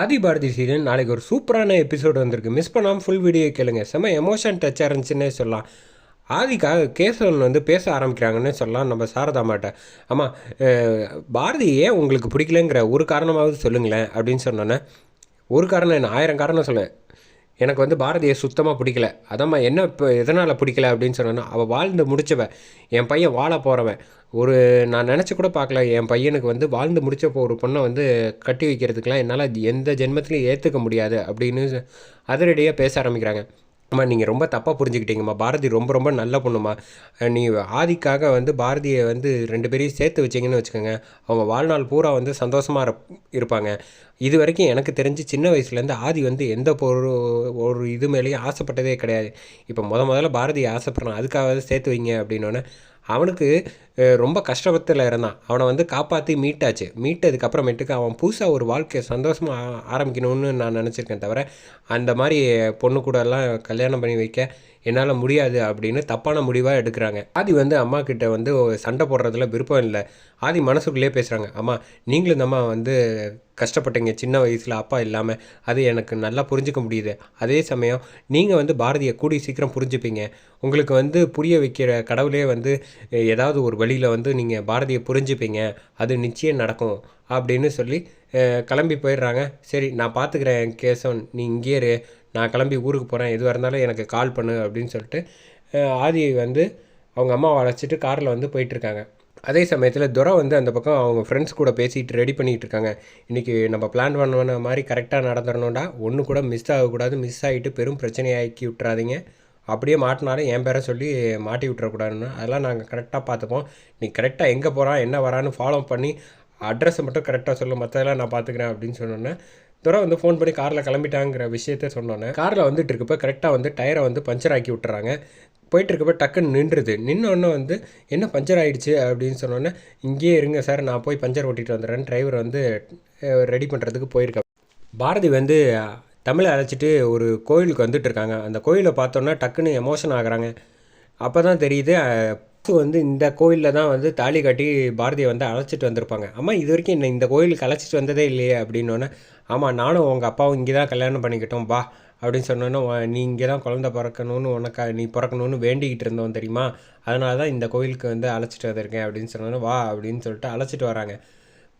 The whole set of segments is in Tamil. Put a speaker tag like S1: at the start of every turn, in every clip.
S1: ஆதி பாரதி சீரியல் நாளைக்கு ஒரு சூப்பரான எபிசோடு வந்திருக்கு. மிஸ் பண்ணாமல் ஃபுல் வீடியோ கேளுங்க. செம்ம எமோஷன் டச்சாக இருந்துச்சுன்னே சொல்லலாம். ஆதிக்காக கேசவன் வந்து பேச ஆரம்பிக்கிறாங்கன்னு சொல்லலாம் நம்ம சாரதாமாட்ட. ஆமாம், பாரதி ஏன் உங்களுக்கு பிடிக்கலங்கிற ஒரு காரணமாவது சொல்லுங்களேன் அப்படின்னு சொன்னோன்னே, ஒரு காரணம் என்ன, 1000 காரணம் சொல்லுவேன். எனக்கு வந்து பாரதியை சுத்தமாக பிடிக்கல. அதாம்மா என்ன இப்போ எதனால் பிடிக்கல அப்படின்னு சொன்னேன்னா, அவள் வாழ்ந்து முடிச்சவன், என் பையன் வாழ போகிறவன். ஒரு நான் நினச்சி கூட பார்க்கல என் பையனுக்கு வந்து வாழ்ந்து முடிச்சப்போ ஒரு பொண்ணை வந்து கட்டி வைக்கிறதுக்கெலாம் என்னால் எந்த ஜென்மத்திலையும் ஏற்றுக்க முடியாது அப்படின்னு அதிரடியாக பேச ஆரம்பிக்கிறாங்க. அம்மா நீங்கள் ரொம்ப தப்பாக புரிஞ்சுக்கிட்டீங்கம்மா. பாரதி ரொம்ப ரொம்ப நல்ல பொண்ணுமா. நீ ஆதிக்காக வந்து பாரதியை வந்து 2 பேரையும் சேர்த்து வச்சிங்கன்னு வச்சுக்கோங்க, அவங்க வாழ்நாள் பூரா வந்து சந்தோஷமாக இருப்பாங்க. இது வரைக்கும் எனக்கு தெரிஞ்சு சின்ன வயசுலேருந்து ஆதி வந்து எந்த ஒரு இது மேலேயும் ஆசைப்பட்டதே கிடையாது. இப்போ முதல்ல பாரதியை ஆசைப்பட்றான், அதுக்காக சேர்த்து வைங்க அப்படின்னோடனே அவனுக்கு ரொம்ப கஷ்டத்தில் இருந்தான். அவனை வந்து காப்பாற்றி மீட்டாச்சு. மீட்டதுக்கப்புறமேட்டுக்கு அவன் புதுசாக ஒரு வாழ்க்கையை சந்தோஷமாக ஆரம்பிக்கணும்னு நான் நினச்சிருக்கேன். தவிர அந்த மாதிரி பொண்ணு கூடலாம் கல்யாணம் பண்ணி வைக்க என்னால் முடியாது அப்படின்னு தப்பான முடிவாக எடுக்கிறாங்க. ஆதி வந்து அம்மா கிட்ட வந்து சண்டை போடுறதுல விருப்பம் இல்லை. ஆதி மனசுக்குள்ளேயே பேசுகிறாங்க. அம்மா நீங்களும் இந்த அம்மா வந்து கஷ்டப்பட்டீங்க சின்ன வயசில் அப்பா இல்லாமல், அது எனக்கு நல்லா புரிஞ்சிக்க முடியுது. அதே சமயம் நீங்கள் வந்து பாரதியை கூடி சீக்கிரம் புரிஞ்சுப்பீங்க. உங்களுக்கு வந்து புரிய வைக்கிற கடவுளே வந்து ஏதாவது ஒரு வழியில் வந்து நீங்கள் பாரதியை புரிஞ்சுப்பீங்க, அது நிச்சயம் நடக்கும் அப்படின்னு சொல்லி கிளம்பி போயிடுறாங்க. சரி நான் பார்த்துக்கிறேன் கேசவன், நீ இங்கேயே இரு, நான் கிளம்பி ஊருக்கு போகிறேன், எதுவாக இருந்தாலும் எனக்கு கால் பண்ணு அப்படின்னு சொல்லிட்டு ஆதி வந்து அவங்க அம்மாவை அழைச்சிட்டு காரில் வந்து போயிட்டுருக்காங்க. அதே சமயத்தில் துரை வந்து அந்த பக்கம் அவங்க ஃப்ரெண்ட்ஸ் கூட பேசிகிட்டு ரெடி பண்ணிகிட்டு இருக்காங்க. இன்றைக்கி நம்ம பிளான் பண்ண மாதிரி கரெக்டாக நடந்துடணும்டா, ஒன்று கூட மிஸ் ஆகக்கூடாது, மிஸ் ஆகிட்டு பெரும் பிரச்சனையாக்கி விட்டுறாதீங்க, அப்படியே மாட்டினாலும் என் பேரை சொல்லி மாட்டி விட்டுறக்கூடாதுன்னு, அதெல்லாம் நாங்கள் கரெக்டாக பார்த்துப்போம். நீ கரெக்டாக எங்கே போகிறான் என்ன வரான்னு ஃபாலோ பண்ணி அட்ரஸை மட்டும் கரெக்டாக சொல்லு, மற்றதெல்லாம் நான் பார்த்துக்கிறேன் அப்படின்னு சொன்னோன்னே துரை வந்து ஃபோன் பண்ணி காரில் கிளம்பிட்டாங்கிற விஷயத்த சொன்னோன்னே, காரில் வந்துட்டு இருக்கப்போ கரெக்டாக வந்து டயரை வந்து பஞ்சர் ஆக்கி விட்டுறாங்க. போயிட்டுருக்கப்போ டக்குன்னு நின்றுது. நின்னோடனே வந்து என்ன பஞ்சர் ஆகிடுச்சு அப்படின்னு சொன்னோன்னே, இங்கேயே இருங்க சார், நான் போய் பஞ்சர் ஓட்டிகிட்டு வந்துடுறேன், டிரைவர் வந்து ரெடி பண்ணுறதுக்கு போயிருக்கேன். பாரதி வந்து தமிழை அழைச்சிட்டு ஒரு கோயிலுக்கு வந்துட்டு இருக்காங்க. அந்த கோயிலை பார்த்தோன்னா டக்குன்னு எமோஷன் ஆகுறாங்க. அப்போ தான் தெரியுது வந்து இந்த கோயிலில் தான் வந்து தாலி கட்டி பாரதியை வந்து அழைச்சிட்டு வந்திருப்பாங்க. அம்மா இது வரைக்கும் என்ன இந்த கோயிலுக்கு அழைச்சிட்டு வந்ததே இல்லையே அப்படின்னோடனே, ஆமாம் நானும் உங்கள் அப்பாவும் இங்கே தான் கல்யாணம் பண்ணிக்கிட்டோம் வா அப்படின்னு சொன்னோன்னே, நீ இங்கே தான் குழந்த பிறக்கணும்னு நீ பிறக்கணும்னு வேண்டிக்கிட்டு இருந்தோம் தெரியுமா, அதனால தான் இந்த கோயிலுக்கு வந்து அழைச்சிட்டு வந்திருக்கேன் அப்படின்னு சொன்னோன்னே, வா அப்படின்னு சொல்லிட்டு அழைச்சிட்டு வராங்க.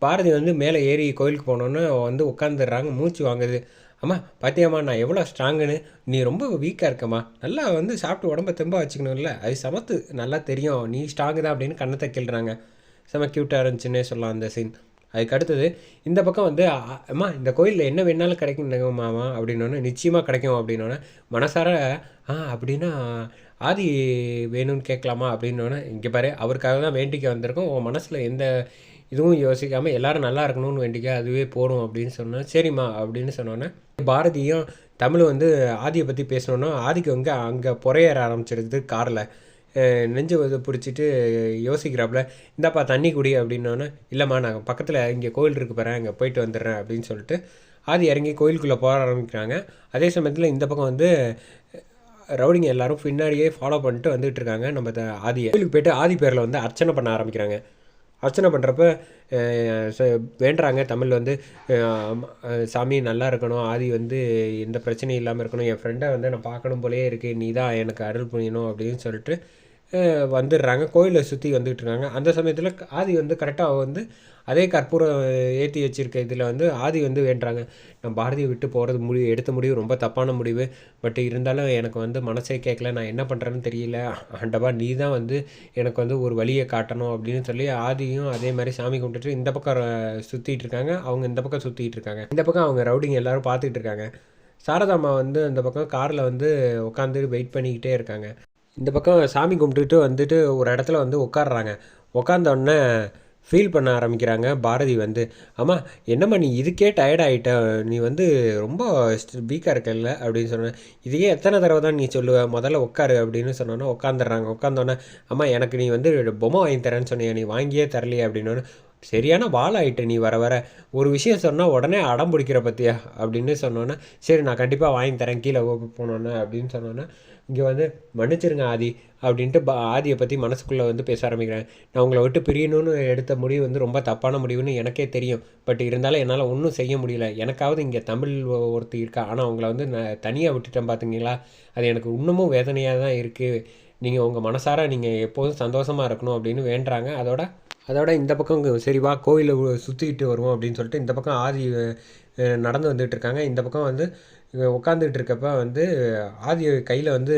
S1: பாரதி வந்து மேலே ஏறி கோயிலுக்கு போனோன்னு வந்து உட்காந்துடுறாங்க. மூச்சு வாங்குது. அம்மா பார்த்தியாம்மா நான் எவ்வளோ ஸ்ட்ராங்குன்னு, நீ ரொம்ப வீக்காக இருக்கம்மா, நல்லா வந்து சாப்பிட்டு உடம்ப தெம்பாக வச்சுக்கணும்ல, அது சமத்து நல்லா தெரியும், நீ ஸ்ட்ராங்கு தான் அப்படின்னு கண்ணத்தை கிள்றாங்க. செம க்யூட்டாக இருந்துச்சுன்னே சொல்லலாம் அந்த சீன். அதுக்கு அடுத்தது இந்த பக்கம் வந்து அம்மா இந்த கோயிலில் என்ன வேணாலும் கிடைக்கும் மாமா அப்படின்னோடனே, நிச்சயமாக கிடைக்கும் அப்படின்னோடனே மனசார அப்படின்னா ஆதி வேணும்னு கேட்கலாமா அப்படின்னோடனே, இங்கே பாரு அவருக்காக தான் வேண்டிக்க வந்திருக்கோம், உன் மனசில் எந்த இதுவும் யோசிக்காமல் எல்லோரும் நல்லா இருக்கணும்னு வேண்டிக்க அதுவே போடும் அப்படின்னு சொன்னேன். சரிம்மா அப்படின்னு சொன்னோன்னே, பாரதியும் தமிழ் வந்து ஆதியை பற்றி பேசணுன்னா ஆதிக்கு வந்து அங்கே புறையேற ஆரம்பிச்சிருது காரில். நெஞ்சு வந்து பிடிச்சிட்டு யோசிக்கிறாப்புல, இந்தாப்பா தண்ணி குடி அப்படின்னோன்னே, இல்லைம்மா நான் பக்கத்தில் இங்கே கோயில் இருக்கு பாரு, அங்கே போயிட்டு வந்துடுறேன் அப்படின்னு சொல்லிட்டு ஆதி இறங்கி கோயிலுக்குள்ளே போக ஆரம்பிக்கிறாங்க. அதே சமயத்தில் இந்த பக்கம் வந்து ரவுடிங்க எல்லாரும் பின்னாடியே ஃபாலோ பண்ணிட்டு வந்துகிட்டு இருக்காங்க. நம்ம ஆதியை கோயிலுக்கு போய்ட்டு ஆதி பேரில் வந்து அர்ச்சனை பண்ண ஆரம்பிக்கிறாங்க. அர்ச்சனை பண்ணுறப்ப வேண்டுறாங்க தமிழ் வந்து, சாமி நல்லா இருக்கணும், ஆதி வந்து எந்த பிரச்சனையும் இல்லாமல் இருக்கணும், என் ஃப்ரெண்டை வந்து நான் பார்க்கணும் போலேயே இருக்குது, நீ தான் எனக்கு அருள் புரியணும் அப்படின்னு சொல்லிட்டு வந்துடுறாங்க. கோயிலை சுற்றி வந்துகிட்டு இருக்காங்க. அந்த சமயத்தில் ஆதி வந்து கரெக்டாக வந்து அதே கற்பூரம் ஏற்றி வச்சுருக்க இதில் வந்து ஆதி வந்து வேண்டுறாங்க, நான் பாரதியை விட்டு போகிறது எடுத்த முடிவு ரொம்ப தப்பான முடிவு, பட் இருந்தாலும் எனக்கு வந்து மனசே கேட்கல, நான் என்ன பண்ணுறேன்னு தெரியல, ஆண்டவா நீ தான் வந்து எனக்கு வந்து ஒரு வழியை காட்டணும் அப்படின்னு சொல்லி ஆதியும் அதே மாதிரி சாமி கும்பிட்டுட்டு இந்த பக்கம் சுற்றிட்டு இருக்காங்க. அவங்க இந்த பக்கம் சுற்றிட்டு இருக்காங்க. இந்த பக்கம் அவங்க ரவுடிங்க எல்லோரும் பார்த்துக்கிட்டு இருக்காங்க. சாரதாம்மா வந்து அந்த பக்கம் காரில் வந்து உட்காந்து வெயிட் பண்ணிக்கிட்டே இருக்காங்க. இந்த பக்கம் சாமி கும்பிட்டுட்டு வந்துட்டு ஒரு இடத்துல வந்து உட்காடுறாங்க. உட்காந்தோடனே ஃபீல் பண்ண ஆரம்பிக்கிறாங்க பாரதி வந்து, அம்மா என்னம்மா நீ இதுக்கே டயர்ட் ஆகிட்ட, நீ வந்து ரொம்ப வீக்காக இருக்கல அப்படின்னு சொன்னேன். இதையே எத்தனை தடவை தான் நீ சொல்லுவ, முதல்ல உட்காரு அப்படின்னு சொன்னோன்னே உட்காந்துடுறாங்க. உட்காந்தோன்னே, அம்மா எனக்கு நீ வந்து பொம்மை வாங்கி தரேன்னு சொன்னியா, நீ வாங்கியே தரலையே அப்படின்னோடனே, சரியான வாளாயிட்ட நீ வர வர. ஒரு விஷயம் சொன்னால் உடனே அடம் பிடிக்கிற பற்றியா அப்படின்னு சொன்னோன்னே, சரி நான் கண்டிப்பாக வாங்கி தரேன் கீழே போனோன்னே அப்படின்னு சொன்னோன்னே, இங்கே வந்து மன்னிச்சிருங்க ஆதி அப்படின்ட்டு ஆதியை பற்றி மனசுக்குள்ளே வந்து பேச ஆரம்பிக்கிறேன். நான் உங்களை விட்டு பிரியணும்னு எடுத்த முடிவு வந்து ரொம்ப தப்பான முடிவுன்னு எனக்கே தெரியும். பட் இருந்தாலும் என்னால் ஒன்றும் செய்ய முடியல. எனக்காவது இங்கே தமிழ் ஒருத்தி இருக்கா, ஆனால் அவங்கள வந்து நான் தனியாக விட்டுட்டேன் பார்த்தீங்களா, அது எனக்கு இன்னமும் வேதனையாக தான் இருக்குது. நீங்கள் உங்கள் மனசார நீங்கள் எப்போதும் சந்தோஷமாக இருக்கணும் அப்படின்னு வேண்டுறாங்க. அதோட இந்த பக்கம் சரி வா கோயிலில் சுற்றிக்கிட்டு வருவோம் அப்படின்னு சொல்லிட்டு இந்த பக்கம் ஆதி நடந்து வந்துட்டு இருக்காங்க. இந்த பக்கம் வந்து உட்காந்துக்கிட்டு இருக்கப்ப வந்து ஆதி கையில் வந்து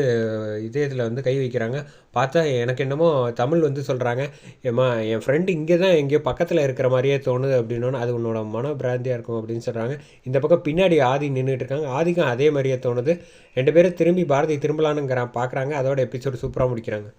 S1: இதயத்தில் வந்து கை வைக்கிறாங்க. பார்த்தா எனக்கு என்னமோ தமிழ் வந்து சொல்கிறாங்க, ஏம்மா என் ஃப்ரெண்டு இங்கே தான் எங்கேயோ பக்கத்தில் இருக்கிற மாதிரியே தோணுது அப்படின்னோன்னு, அது உன்னோட மன பிராந்தியாக இருக்கும் அப்படின்னு சொல்கிறாங்க. இந்த பக்கம் பின்னாடி ஆதி நின்றுட்டு இருக்காங்க. ஆதிக்கும் அதே மாதிரியே தோணுது. 2 பேரும் திரும்பி பாரதி திரும்பலானுங்கிறான் பார்க்குறாங்க. அதோட எபிசோடு சூப்பராக முடிக்கிறாங்க.